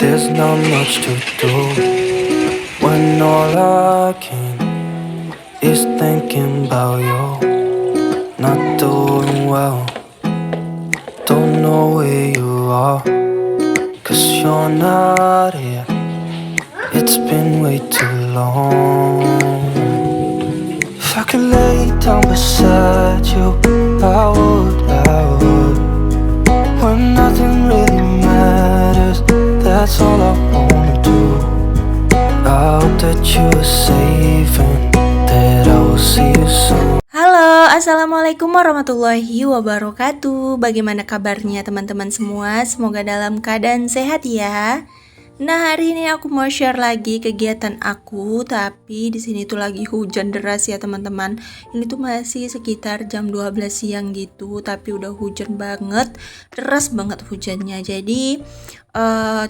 There's not much to do when all I can is thinking about you. Not doing well, don't know where you are, 'cause you're not here. It's been way too long. If I could lay down beside you, I would. When nothing really matters, that's all I wanna do. I hope that you are safe and that I will see you soon. Halo, assalamualaikum warahmatullahi wabarakatuh. Bagaimana kabarnya teman-teman semua? Semoga dalam keadaan sehat ya. Nah, hari ini aku mau share lagi kegiatan aku, tapi di sini tuh lagi hujan deras ya teman-teman. Ini tuh masih sekitar jam 12 siang gitu, tapi udah hujan banget, deras banget hujannya. Jadi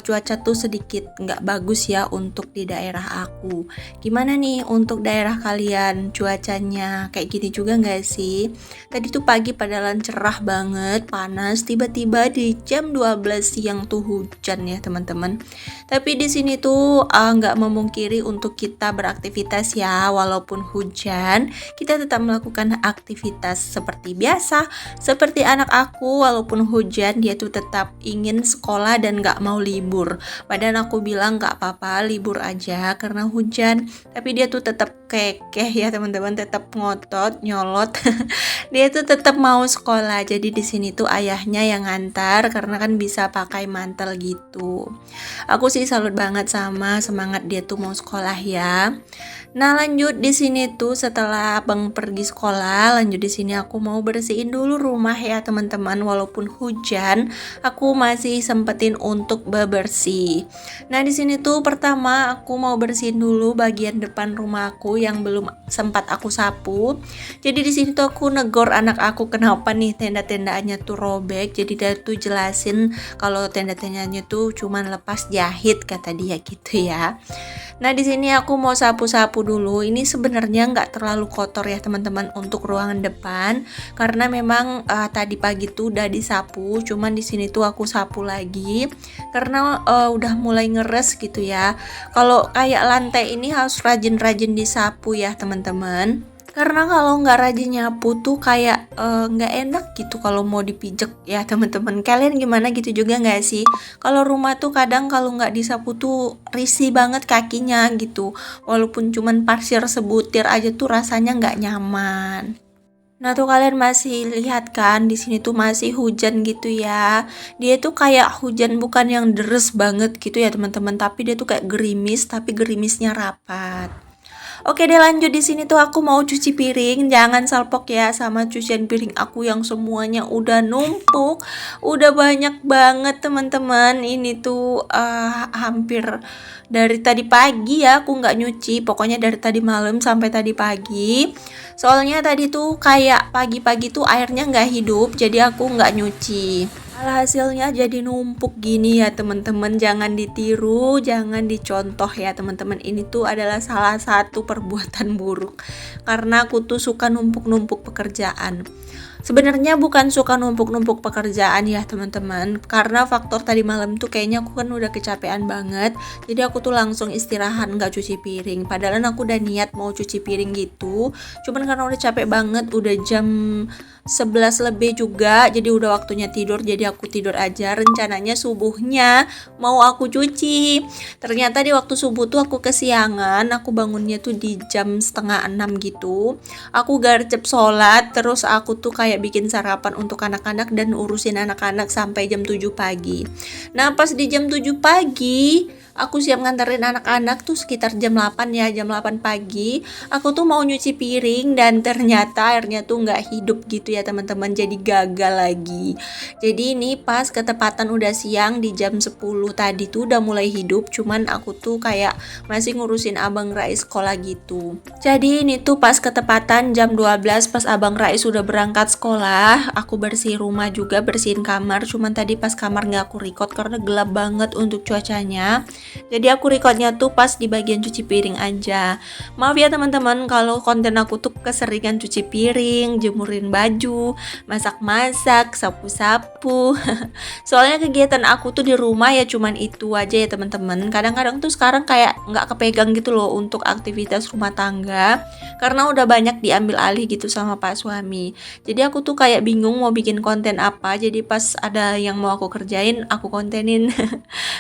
cuaca tuh sedikit nggak bagus ya untuk di daerah aku. Gimana nih untuk daerah kalian? Cuacanya kayak gini juga nggak sih? Tadi tuh pagi padahal cerah banget, panas, tiba-tiba di jam 12 siang tuh hujan ya teman-teman. Tapi di sini tuh nggak memungkiri untuk kita beraktivitas ya, walaupun hujan, kita tetap melakukan aktivitas seperti biasa. Seperti anak aku, walaupun hujan dia tuh tetap ingin sekolah dan nggak mau libur. Padahal aku bilang nggak apa-apa, libur aja karena hujan. Tapi dia tuh tetap kekeh ya teman-teman, tetap ngotot, nyolot. Dia tuh tetap mau sekolah. Jadi di sini tuh ayahnya yang ngantar karena kan bisa pakai mantel gitu. Aku sih salut banget sama semangat dia tuh mau sekolah ya. Nah, lanjut di sini tuh setelah Abang pergi sekolah, lanjut di sini aku mau bersihin dulu rumah ya teman-teman. Walaupun hujan, aku masih sempetin untuk bebersih. Nah, di sini tuh pertama aku mau bersihin dulu bagian depan rumah aku yang belum sempat aku sapu. Jadi di sini tuh aku negor anak aku kenapa nih tenda-tendanya tuh robek. Jadi dia tuh jelasin kalau tenda-tendanya tuh cuman lepas jahit kata dia gitu ya. Nah, di sini aku mau sapu-sapu dulu. Ini sebenarnya nggak terlalu kotor ya teman-teman untuk ruangan depan, karena memang tadi pagi tuh udah disapu. Cuman di sini tuh aku sapu lagi karena udah mulai ngeres gitu ya. Kalau kayak lantai ini harus rajin-rajin disapu ya teman-teman. Karena kalau nggak rajin nyapu tuh kayak nggak enak gitu kalau mau dipijek ya teman-teman. Kalian gimana gitu juga nggak sih? Kalau rumah tuh kadang kalau nggak disapu tuh risih banget kakinya gitu. Walaupun cuman pasir sebutir aja tuh rasanya nggak nyaman. Nah tuh kalian masih lihat kan di sini tuh masih hujan gitu ya. Dia tuh kayak hujan bukan yang deres banget gitu ya teman-teman, tapi dia tuh kayak gerimis tapi gerimisnya rapat. Oke deh, lanjut di sini tuh aku mau cuci piring. Jangan salpok ya sama cucian piring aku yang semuanya udah numpuk. Udah banyak banget teman-teman. Ini tuh hampir dari tadi pagi ya aku nggak nyuci. Pokoknya dari tadi malam sampai tadi pagi. Soalnya tadi tuh kayak pagi-pagi tuh airnya nggak hidup, jadi aku nggak nyuci. Hasilnya jadi numpuk gini ya teman-teman. Jangan ditiru, jangan dicontoh ya teman-teman. Ini tuh adalah salah satu perbuatan buruk, karena aku tuh suka numpuk-numpuk pekerjaan. Sebenarnya bukan suka numpuk-numpuk pekerjaan ya teman-teman, karena faktor tadi malam tuh kayaknya aku kan udah kecapean banget. Jadi aku tuh langsung istirahat, nggak cuci piring. Padahal aku udah niat mau cuci piring gitu, cuman karena udah capek banget, udah jam 11 lebih juga, jadi udah waktunya tidur. Jadi aku tidur aja. Rencananya subuhnya mau aku cuci. Ternyata di waktu subuh tuh aku kesiangan. Aku bangunnya tuh di jam 5:30 gitu. Aku garcep sholat, terus aku tuh kayak bikin sarapan untuk anak-anak dan urusin anak-anak sampai jam 7 pagi. Nah pas di jam 7 pagi aku siap nganterin anak-anak tuh sekitar jam 8 ya, jam 8 pagi. Aku tuh mau nyuci piring dan ternyata airnya tuh nggak hidup gitu ya teman-teman. Jadi gagal lagi. Jadi ini pas ketepatan udah siang di jam 10 tadi tuh udah mulai hidup. Cuman aku tuh kayak masih ngurusin Abang Rais sekolah gitu. Jadi ini tuh pas ketepatan jam 12 pas Abang Rais udah berangkat sekolah. Aku bersih rumah juga, bersihin kamar. Cuman tadi pas kamar nggak aku record karena gelap banget untuk cuacanya. Jadi aku recordnya tuh pas di bagian cuci piring aja. Maaf ya teman-teman kalau konten aku tuh keseringan cuci piring, jemurin baju, masak-masak, sapu-sapu. Soalnya kegiatan aku tuh di rumah ya cuman itu aja ya teman-teman. Kadang-kadang tuh sekarang kayak nggak kepegang gitu loh untuk aktivitas rumah tangga. Karena udah banyak diambil alih gitu sama pak suami. Jadi aku tuh kayak bingung mau bikin konten apa. Jadi pas ada yang mau aku kerjain, aku kontenin.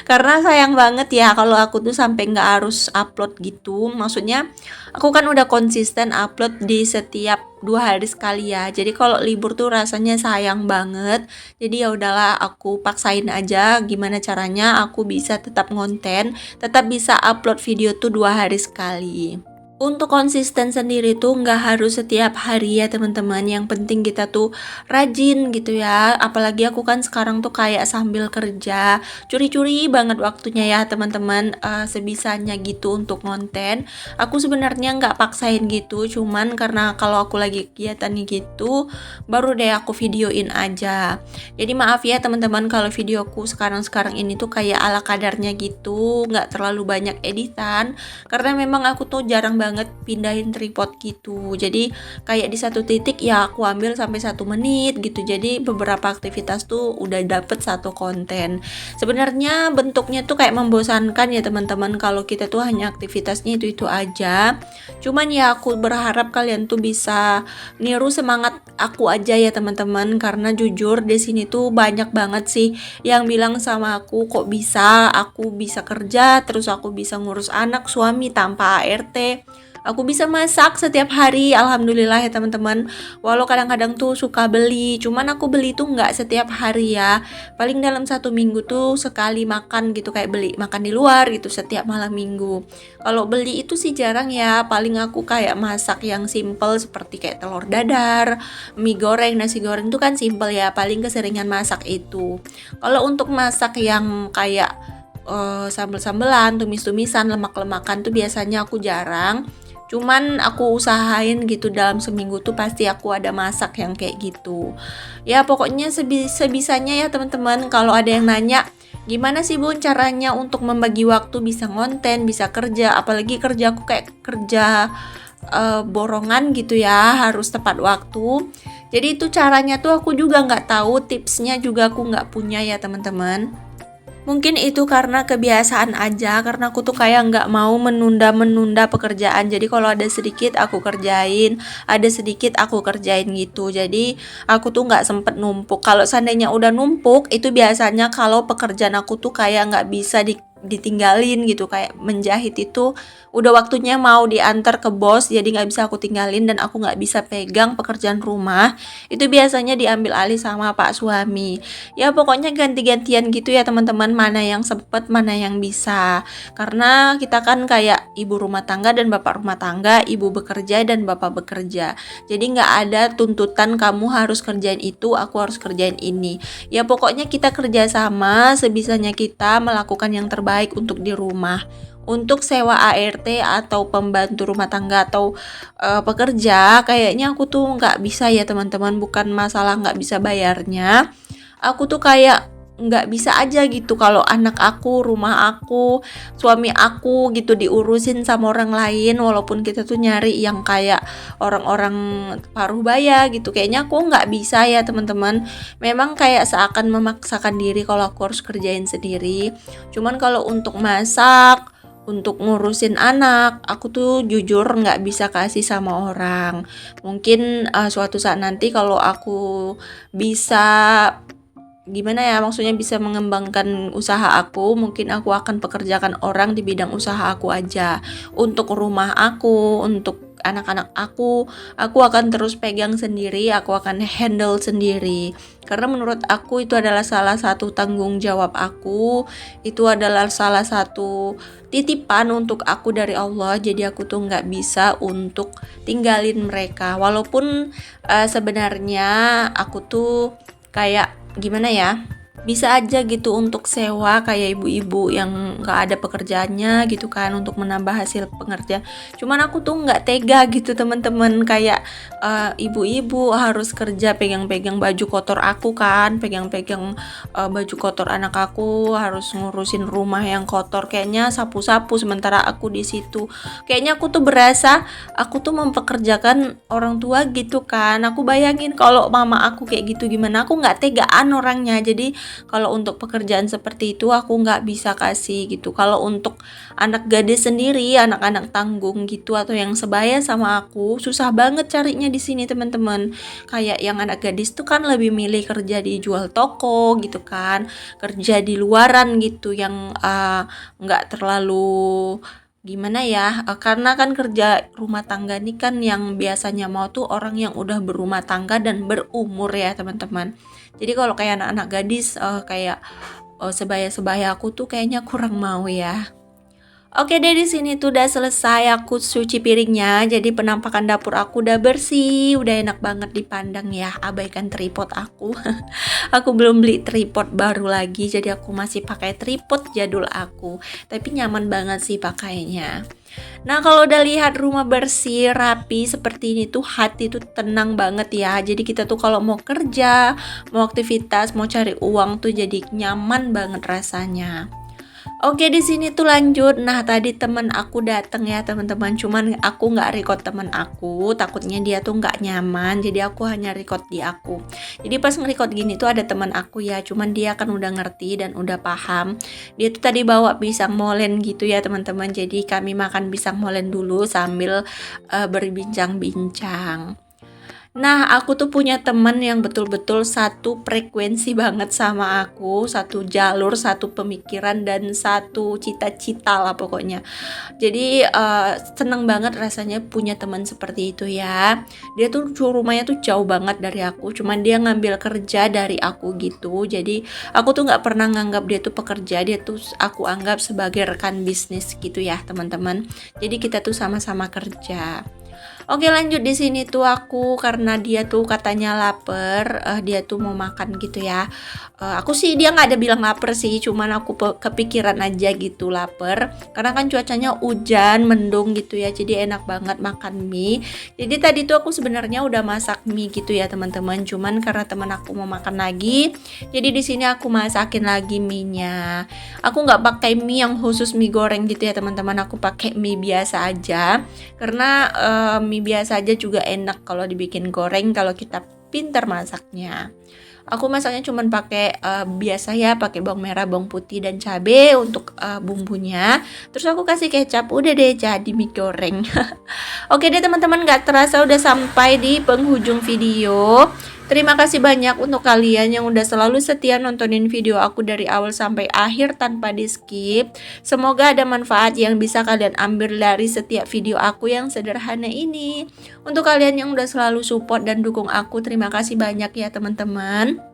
Karena sayang banget ya kalau aku tuh sampai nggak harus upload gitu. Maksudnya aku kan udah konsisten upload di setiap 2 hari sekali ya. Jadi kalau libur tuh rasanya sayang banget. Jadi ya udahlah aku paksain aja gimana caranya aku bisa tetap ngonten, tetap bisa upload video tuh 2 hari sekali. Untuk konsisten sendiri tuh nggak harus setiap hari ya teman-teman. Yang penting kita tuh rajin gitu ya. Apalagi aku kan sekarang tuh kayak sambil kerja, curi-curi banget waktunya ya teman-teman. Sebisanya gitu untuk konten. Aku sebenarnya nggak paksain gitu, cuman karena kalau aku lagi kegiatan gitu, baru deh aku videoin aja. Jadi maaf ya teman-teman kalau videoku sekarang ini tuh kayak ala kadarnya gitu, nggak terlalu banyak editan. Karena memang aku tuh jarang banget pindahin tripod gitu. Jadi kayak di satu titik ya aku ambil sampai 1 menit gitu. Jadi beberapa aktivitas tuh udah dapet satu konten. Sebenarnya bentuknya tuh kayak membosankan ya teman-teman kalau kita tuh hanya aktivitasnya itu aja. Cuman ya aku berharap kalian tuh bisa niru semangat aku aja ya teman-teman, karena jujur di sini tuh banyak banget sih yang bilang sama aku kok bisa aku bisa kerja terus aku bisa ngurus anak suami tanpa ART. Aku bisa masak setiap hari, alhamdulillah ya teman-teman. Walau kadang-kadang tuh suka beli, cuman aku beli tuh nggak setiap hari ya. Paling dalam 1 minggu tuh sekali makan gitu, kayak beli makan di luar gitu setiap malam minggu. Kalau beli itu sih jarang ya. Paling aku kayak masak yang simple seperti kayak telur dadar, mie goreng, nasi goreng tuh kan simple ya. Paling keseringan masak itu. Kalau untuk masak yang kayak sambel-sambelan, tumis-tumisan, lemak-lemakan tuh biasanya aku jarang. Cuman aku usahain gitu dalam seminggu tuh pasti aku ada masak yang kayak gitu. Ya pokoknya sebisanya ya teman-teman. Kalau ada yang nanya gimana sih Bun caranya untuk membagi waktu bisa ngonten, bisa kerja, apalagi kerja aku kayak kerja borongan gitu ya, harus tepat waktu. Jadi itu caranya tuh aku juga nggak tahu, tipsnya juga aku nggak punya ya teman-teman. Mungkin itu karena kebiasaan aja, karena aku tuh kayak nggak mau menunda pekerjaan. Jadi kalau ada sedikit aku kerjain, ada sedikit aku kerjain gitu. Jadi aku tuh nggak sempet numpuk. Kalau seandainya udah numpuk, itu biasanya kalau pekerjaan aku tuh kayak nggak bisa ditinggalin gitu. Kayak menjahit itu udah waktunya mau diantar ke bos, jadi nggak bisa aku tinggalin dan aku nggak bisa pegang pekerjaan rumah. Itu biasanya diambil alih sama pak suami. Ya pokoknya ganti-gantian gitu ya teman-teman, mana yang sempet mana yang bisa, karena kita kan kayak ibu rumah tangga dan bapak rumah tangga, ibu bekerja dan bapak bekerja, jadi nggak ada tuntutan kamu harus kerjain itu, aku harus kerjain ini. Ya pokoknya kita kerja sama sebisanya kita melakukan yang terbaik untuk di rumah. Untuk sewa ART atau pembantu rumah tangga atau pekerja, kayaknya aku tuh nggak bisa ya teman-teman. Bukan masalah nggak bisa bayarnya, aku tuh kayak nggak bisa aja gitu kalau anak aku, rumah aku, suami aku gitu diurusin sama orang lain. Walaupun kita tuh nyari yang kayak orang-orang paruh baya gitu, kayaknya aku nggak bisa ya teman-teman. Memang kayak seakan memaksakan diri kalau aku harus kerjain sendiri. Cuman kalau untuk masak, untuk ngurusin anak, aku tuh jujur nggak bisa kasih sama orang. Mungkin suatu saat nanti kalau aku bisa gimana ya, maksudnya bisa mengembangkan usaha aku, mungkin aku akan pekerjakan orang di bidang usaha aku aja. Untuk rumah aku, untuk anak-anak aku akan terus pegang sendiri, aku akan handle sendiri. Karena menurut aku itu adalah salah satu tanggung jawab aku, itu adalah salah satu titipan untuk aku dari Allah. Jadi aku tuh nggak bisa untuk tinggalin mereka. Walaupun sebenarnya aku tuh kayak gimana ya, bisa aja gitu untuk sewa kayak ibu-ibu yang nggak ada pekerjaannya gitu kan, untuk menambah hasil pengerjaan. Cuman aku tuh nggak tega gitu teman-teman, kayak ibu-ibu harus kerja pegang-pegang baju kotor aku kan, pegang-pegang baju kotor anak aku, harus ngurusin rumah yang kotor, kayaknya sapu-sapu sementara aku di situ. Kayaknya aku tuh berasa aku tuh mempekerjakan orang tua gitu kan. Aku bayangin kalau mama aku kayak gitu gimana, aku nggak tegaan orangnya. Jadi kalau untuk pekerjaan seperti itu aku nggak bisa kasih gitu. Kalau untuk anak gadis sendiri, anak-anak tanggung gitu atau yang sebaya sama aku, susah banget carinya di sini teman-teman. Kayak yang anak gadis tuh kan lebih milih kerja di jual toko gitu kan, kerja di luaran gitu yang nggak terlalu gimana ya, karena kan kerja rumah tangga ini kan yang biasanya mau tuh orang yang udah berumah tangga dan berumur ya teman-teman. Jadi kalau kayak anak-anak gadis kayak sebaya-sebaya aku tuh kayaknya kurang mau ya. Oke deh, di sini tuh udah selesai aku cuci piringnya. Jadi penampakan dapur aku udah bersih, udah enak banget dipandang ya. Abaikan tripod aku. Aku belum beli tripod baru lagi, jadi aku masih pakai tripod jadul aku. Tapi nyaman banget sih pakainya. Nah, kalau udah lihat rumah bersih, rapi seperti ini tuh hati tuh tenang banget ya. Jadi kita tuh kalau mau kerja, mau aktivitas, mau cari uang tuh jadi nyaman banget rasanya. Oke, di sini tuh lanjut. Nah, tadi temen aku datang ya teman-teman. Cuman aku nggak record temen aku, takutnya dia tuh nggak nyaman. Jadi aku hanya record di aku. Jadi pas nge-record gini tuh ada teman aku ya. Cuman dia kan udah ngerti dan udah paham. Dia tuh tadi bawa pisang molen gitu ya teman-teman. Jadi kami makan pisang molen dulu sambil berbincang-bincang. Nah, aku tuh punya temen yang betul-betul satu frekuensi banget sama aku, satu jalur, satu pemikiran, dan satu cita-cita lah pokoknya. Jadi seneng banget rasanya punya teman seperti itu ya. Dia tuh rumahnya tuh jauh banget dari aku, cuman dia ngambil kerja dari aku gitu. Jadi aku tuh nggak pernah nganggap dia tuh pekerja, dia tuh aku anggap sebagai rekan bisnis gitu ya teman-teman. Jadi kita tuh sama-sama kerja. Oke, lanjut di sini tuh aku karena dia tuh katanya lapar, dia tuh mau makan gitu ya. Aku sih dia nggak ada bilang lapar sih, cuman aku kepikiran aja gitu lapar. Karena kan cuacanya hujan, mendung gitu ya, jadi enak banget makan mie. Jadi tadi tuh aku sebenarnya udah masak mie gitu ya teman-teman, cuman karena teman aku mau makan lagi, jadi di sini aku masakin lagi mie-nya. Aku nggak pakai mie yang khusus mie goreng gitu ya teman-teman, aku pakai mie biasa aja. Karena mie biasa aja juga enak kalau dibikin goreng kalau kita pintar masaknya. Aku masaknya cuman pakai biasa ya, pakai bawang merah, bawang putih dan cabai untuk bumbunya. Terus aku kasih kecap, udah deh jadi mie goreng. Oke deh teman-teman, gak terasa udah sampai di penghujung video. Terima kasih banyak untuk kalian yang udah selalu setia nontonin video aku dari awal sampai akhir tanpa di skip. Semoga ada manfaat yang bisa kalian ambil dari setiap video aku yang sederhana ini. Untuk kalian yang udah selalu support dan dukung aku, terima kasih banyak ya teman-teman.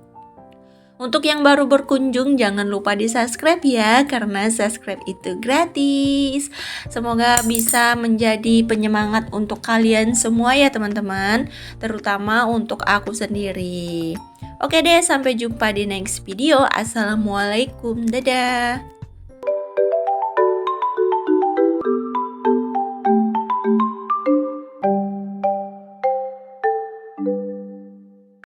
Untuk yang baru berkunjung, jangan lupa di-subscribe ya, karena subscribe itu gratis. Semoga bisa menjadi penyemangat untuk kalian semua ya teman-teman, terutama untuk aku sendiri. Oke deh, sampai jumpa di next video. Assalamualaikum, dadah.